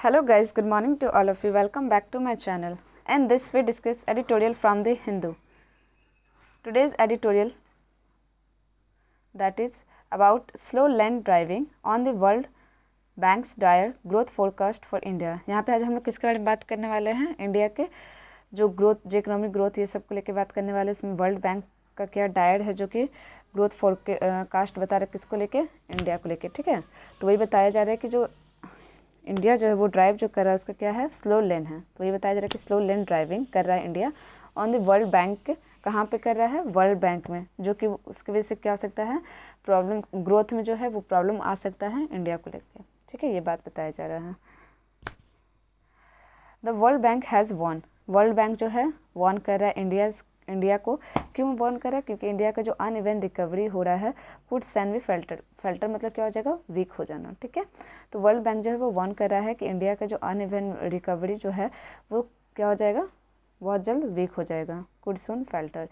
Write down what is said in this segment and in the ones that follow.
Hello guys, good morning to all of you. Welcome back to my channel. And this we discuss editorial from the Hindu. Today's editorial that is about slow lane driving on the World Bank's dire growth forecast for India. यहाँ पे आज हम लोग किसके बारे में बात करने वाले हैं? इंडिया के जो ग्रोथ, जो इकोनॉमिक ग्रोथ, ये सब को लेकर बात करने वाले हैं। इसमें वर्ल्ड बैंक का क्या डायर है जो कि ग्रोथ फोरकास्ट बता रहा है, किसको लेके? इंडिया को लेके। ठीक है, तो वही बताया जा रहा है कि जो इंडिया जो है वो ड्राइव जो कर रहा है उसका क्या है? स्लो लेन है। तो ये बताया जा रहा है कि स्लो लेन ड्राइविंग कर रहा है India on the World bank. कहाँ पे कर रहा है? वर्ल्ड बैंक में, जो कि उसकी वजह से क्या हो सकता है? प्रॉब्लम, ग्रोथ में जो है वो प्रॉब्लम आ सकता है इंडिया को लेकर। ठीक है, ये बात बताया जा रहा है। The World Bank has warn, World Bank जो है वॉर्न कर रहा है इंडिया को। क्यों वॉर्न कर रहा है? क्योंकि इंडिया का जो अनइवन रिकवरी हो रहा है कुड सैन बी फेल्टर मतलब क्या हो जाएगा? वीक हो जाना। ठीक है, तो वर्ल्ड बैंक जो है वो वॉर्न कर रहा है कि इंडिया का जो अनइवन रिकवरी जो है वो क्या हो जाएगा? बहुत जल्द वीक हो जाएगा। Could soon falter.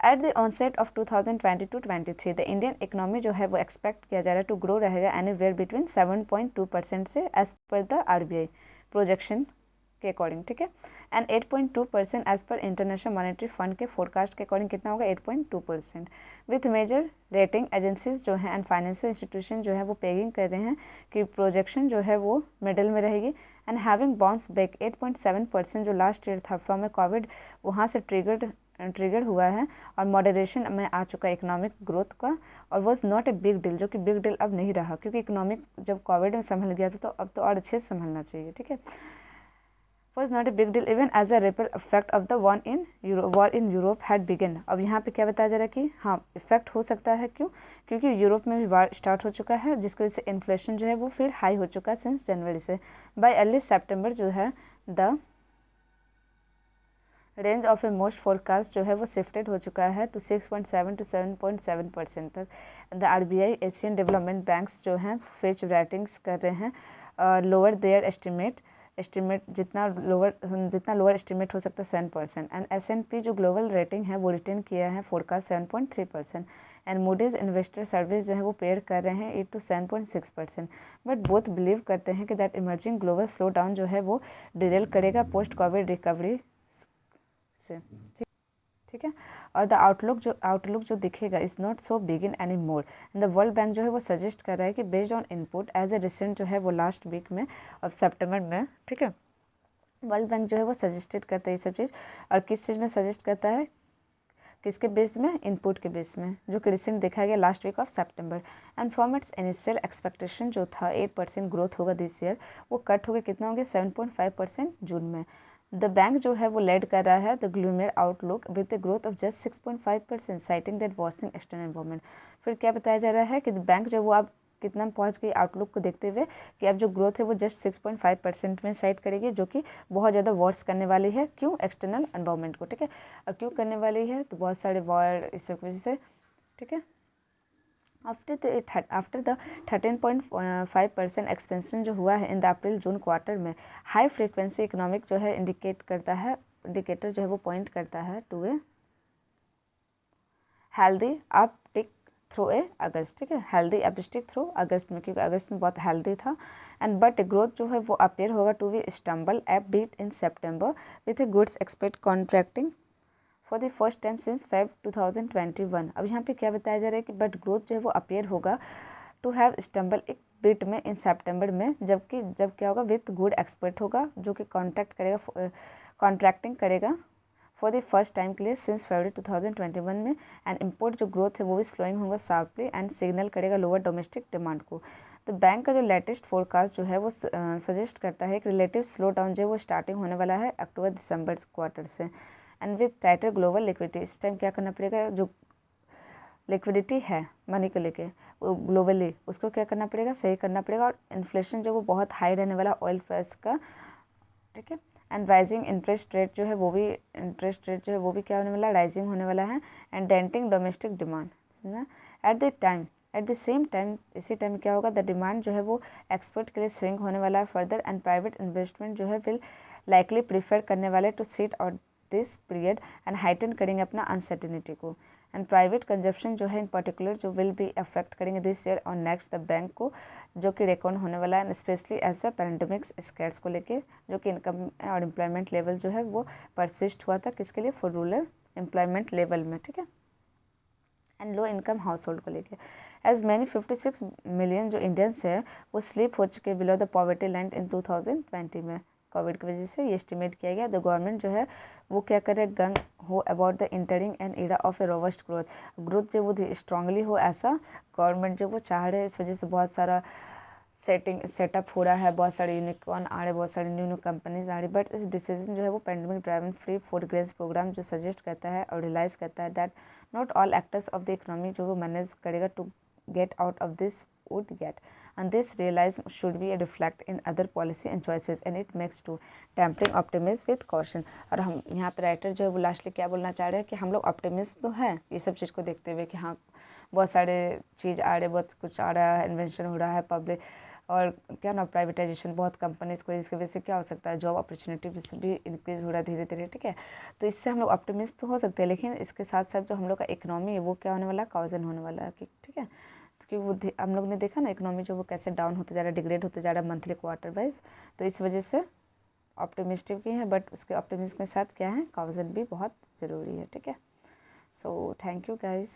At the onset of 2022-23 the Indian economy जो है वो एक्सपेक्ट किया जा रहा है टू ग्रो रहेगा एनीवेयर बिटवीन 7.2% से as per the RBI projection के अकॉर्डिंग। ठीक है, and 8.2% as per international monetary fund के फोरकास्ट के अकॉर्डिंग कितना होगा? 8.2%। विथ मेजर रेटिंग एजेंसीज जो हैं एंड फाइनेंशियल इंस्टीट्यूशन जो है वो पेगिंग कर रहे हैं कि प्रोजेक्शन जो है वो मिडल में रहेगी। एंड हैविंग बाउंस बैक 8.7% जो लास्ट ईयर था फ्रॉम ए कोविड, वहाँ से ट्रिगर हुआ है और मॉडरेशन में आ चुका है इकोनॉमिक ग्रोथ का, और was not a big deal, जो कि बिग डील अब नहीं रहा, क्योंकि इकोनॉमिक जब कोविड में संभल गया था तो अब तो और अच्छे से संभलना चाहिए। ठीक है, was not a big deal even as a ripple effect of the war in Europe had begun। अब यहाँ पे क्या बताया जा रहा है कि हाँ इफेक्ट हो सकता है। क्यों? क्योंकि यूरोप में भी वार स्टार्ट हो चुका है, जिसकी वजह से इन्फ्लेशन जो है वो फिर हाई हो चुका है सिंस जनवरी से। बाय अर्ली सितंबर जो है the range of a most forecast जो है वो शिफ्टेड हो चुका है टू 6.7 to 7.7% तक। The RBI Asian development banks जो हैं फिच रेटिंग्स कर रहे हैं लोअर देयर एस्टिमेट जितना लोअर एस्टिमेट हो सकता है 7%। एंड S&P जो ग्लोबल रेटिंग है वो रिटेन किया है forecast 7.3%। And Moody's investor service जो है वो पेड कर रहे हैं 8 to 7.6%। बट बोथ बिलीव करते हैं कि that emerging global slow down जो है वो डिरेल करेगा पोस्ट कोविड रिकवरी से। ठीक है, और द आउटलुक जो दिखेगा is not so benign anymore. The World Bank जो है वो सजेस्ट कर रहा है कि based on input as a recent जो है वो लास्ट वीक में ऑफ सितंबर में। ठीक है, वर्ल्ड बैंक जो है वो सजेस्टेड करता है ये सब चीज़, और किस चीज़ में सजेस्ट करता है? किसके बेस में? इनपुट के बेस में, जो कि रिसेंट देखा गया लास्ट वीक ऑफ सितंबर। And from its initial expectation जो था 8% ग्रोथ होगा दिस ईयर, वो कट हो गया कितना हो गया? 7.5% जून में। द बैंक जो है वो लेड कर रहा है the gloomier outlook with the growth of just 6.5%, citing that worsening external environment. फिर क्या बताया जा रहा है कि द बैंक जो वो अब कितना पहुंच गई आउटलुक को देखते हुए कि अब जो ग्रोथ है वो जस्ट 6.5% में साइट करेगी, जो कि बहुत ज़्यादा वर्स करने वाली है। क्यों? एक्सटर्नल एनवायरनमेंट को। ठीक है, और क्यों करने वाली है? तो बहुत सारे वॉर इस सब वजह से। ठीक है, आफ्टर द 13.5% एक्सपेंशन जो हुआ है in the April June quarter में, हाई फ्रीक्वेंसी इकोनॉमिक जो है इंडिकेटर जो है वो पॉइंट करता है to a healthy uptick through a August. ठीक है, हेल्दी अपटिक थ्रू अगस्त में, क्योंकि अगस्त में बहुत हेल्दी था। एंड बट ग्रोथ जो है वो अपेयर होगा to be stumble up beat in September with a goods expect contracting for the first time since Feb 2021। अब यहाँ पे क्या बताया जा रहा है कि बट ग्रोथ जो है वो अपेयर होगा टू हैव स्टम्बल एक बिट में इन सितंबर में, जब क्या होगा? विथ गुड एक्सपर्ट होगा, जो कि कॉन्ट्रैक्टिंग करेगा फॉर द फर्स्ट टाइम के लिए सिंस फरवरी 2021 में। एंड इम्पोर्ट जो ग्रोथ है वो भी स्लोइंग होगा शार्पली एंड सिग्नल करेगा लोअर डोमेस्टिक डिमांड को। तो बैंक का जो लेटेस्ट फोरकास्ट जो है वो सजेस्ट करता है कि रिलेटिव स्लो डाउन जो है वो स्टार्टिंग होने वाला है अक्टूबर दिसंबर क्वार्टर से। एंड विथ टाइटर ग्लोबल लिक्विडिटी, इस टाइम क्या करना पड़ेगा? जो लिक्विडिटी है मनी को लेके ग्लोबली, उसको क्या करना पड़ेगा? सही करना पड़ेगा। और इन्फ्लेशन जो वो बहुत हाई रहने वाला ऑयल प्राइस का। ठीक है, एंड राइजिंग इंटरेस्ट रेट जो है वो भी क्या होने वाला? राइजिंग होने वाला है। And denting domestic demand. At the same time इसी टाइम क्या होगा? द डिमांड जो है वो एक्सपोर्ट के लिए स्विंग होने वाला है फर्दर, एंड प्राइवेट इन्वेस्टमेंट जो है विल लाइकली प्रीफर करने वाले टू सीट और दिस पीरियड एंड हाइटन करेंगे अपना अनसर्टेनिटी को। एंड प्राइवेट कंजप्शन जो है इन पर्टिकुलर जो विल बी अफेक्ट करेंगे दिस ईयर और नेक्स्ट द बैंक को, जो कि रिकॉर्ड होने वाला है, especially as a pandemic scares को लेके, जो कि इनकम और एम्प्लॉयमेंट लेवल जो है वो परसिस्ट हुआ था किसके लिए, फॉर रूरल एम्प्लॉयमेंट लेवल में, ठीक है, and low income house hold को लेके। एज मैनी 56 मिलियन जो इंडियंस है वो स्लिप हो चुके below the poverty line in 2020 में, कोविड की वजह से ये एस्टिमेट किया गया। द गवर्नमेंट जो है वो क्या करे, gung ho about the entering an era of a robust growth जो वो स्ट्रांगली हो, ऐसा गवर्नमेंट जो वो चाह रहे हैं। इस वजह से बहुत सारा सेटअप हो रहा है, बहुत सारे यूनिकॉर्न आ रहे, बहुत सारी न्यू कंपनीज आ रही, बट इस डिसीजन जो है वो pandemic driven free food grains programme जो सजेस्ट करता है और रियलाइज करता है that not all actors of the economy जो वो मैनेज करेगा to get out of this would get, and this realize should be reflect in other policy and choices and it makes to tempering optimism with caution। और हम यहाँ पे writer जो है वो लास्टली क्या बोलना चाह रहे हैं कि हम लोग ऑप्टिमिस्ट तो हैं ये सब चीज़ को देखते हुए कि हाँ बहुत सारे चीज़ आ रहे, बहुत कुछ आ रहा है, इन्वेंशन हो रहा है, पब्लिक और क्या ना प्राइवेटाइजेशन बहुत कंपनीज को, इसकी वजह से क्या हो सकता है, जॉब अपॉर्चुनिटी भी इंक्रीज हो रहा है धीरे धीरे, ठीक है। तो इससे हम लोग ऑप्टिमिस्ट तो हो सकते हैं, लेकिन इसके साथ साथ जो हम लोग का इकोनॉमी है वो क्या होने वाला है, काउजन होने वाला है, ठीक है। क्योंकि वो हम लोग ने देखा ना इकोनॉमी जो वो कैसे डाउन होते जा रहा है, डिग्रेड होते जा रहा है मंथली क्वार्टर वाइज, तो इस वजह से ऑप्टिमिस्टिक भी है, बट उसके ऑप्टिमिज्म के साथ क्या है, काउजन भी बहुत ज़रूरी है, ठीक है। So thank you guys.